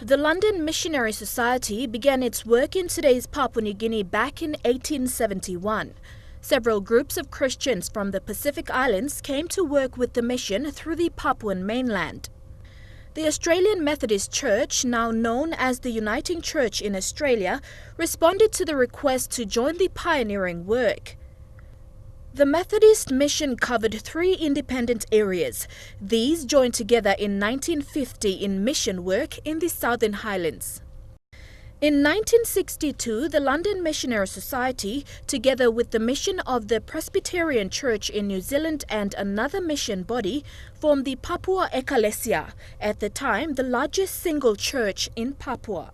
The London Missionary Society began its work in today's Papua New Guinea back in 1871. Several groups of Christians from the Pacific Islands came to work with the mission through the Papuan mainland. The Australian Methodist Church, now known as the Uniting Church in Australia, responded to the request to join the pioneering work. The Methodist mission covered 3 independent areas. These joined together in 1950 in mission work in the Southern Highlands. In 1962, the London Missionary Society, together with the mission of the Presbyterian Church in New Zealand and another mission body, formed the Papua Ecclesia, at the time the largest single church in Papua.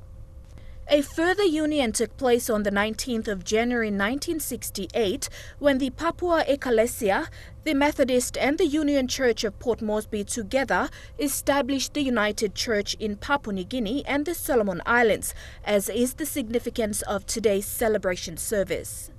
A further union took place on the 19th of January 1968 when the Papua Ecclesia, the Methodist and the Union Church of Port Moresby together established the United Church in Papua New Guinea and the Solomon Islands, as is the significance of today's celebration service.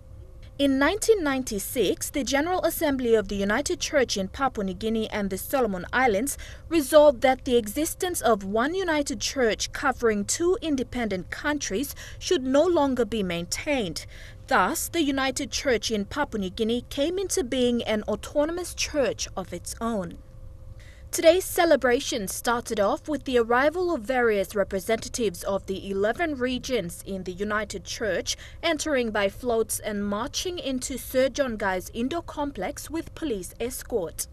In 1996, the General Assembly of the United Church in Papua New Guinea and the Solomon Islands resolved that the existence of one United Church covering 2 independent countries should no longer be maintained. Thus, the United Church in Papua New Guinea came into being an autonomous church of its own. Today's celebration started off with the arrival of various representatives of the 11 regions in the United Church entering by floats and marching into Sir John Guy's indoor complex with police escort.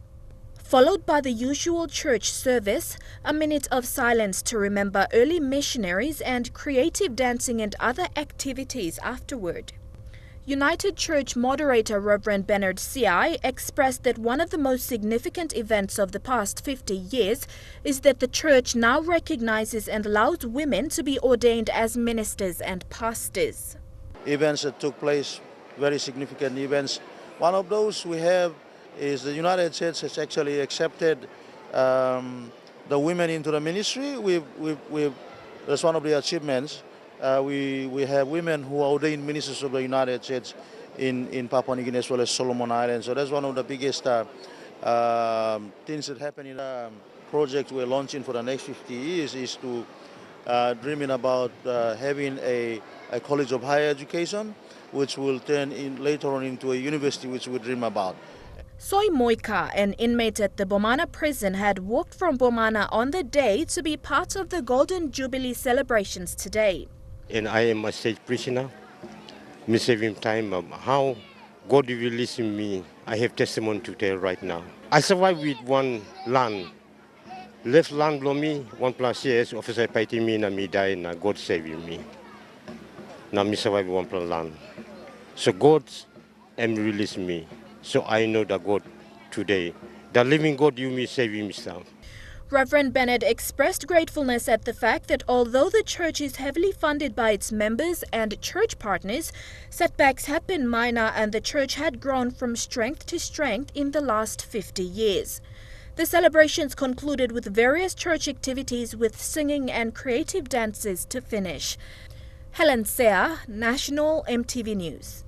Followed by the usual church service, a minute of silence to remember early missionaries and creative dancing and other activities afterward. United Church moderator Reverend Bernard C.I. expressed that one of the most significant events of the past 50 years is that the church now recognizes and allows women to be ordained as ministers and pastors. Events that took place, very significant events. One of those we have is the United Church has actually accepted the women into the ministry. That's one of the achievements. We have women who are ordained ministers of the United States in Papua New Guinea as well as Solomon Islands. So that's one of the biggest things that happen in the project we're launching for the next 50 years is to dreaming about having a college of higher education, which will turn in later on into a university, which we dream about. Soy Moika, an inmate at the Bomana prison, had walked from Bomana on the day to be part of the Golden Jubilee celebrations today. And I am a state prisoner. Me saving time how God will listen me. I have testimony to tell right now. I survived with one land. Left land below me, 1+ years, officer fighting me, and me die, and God saving me. Now me survive 1+ land. So God am release me. So I know that God today, the living God, you me saving myself. Reverend Bennett expressed gratefulness at the fact that although the church is heavily funded by its members and church partners, setbacks have been minor and the church had grown from strength to strength in the last 50 years. The celebrations concluded with various church activities with singing and creative dances to finish. Helen Sea, National EMTV News.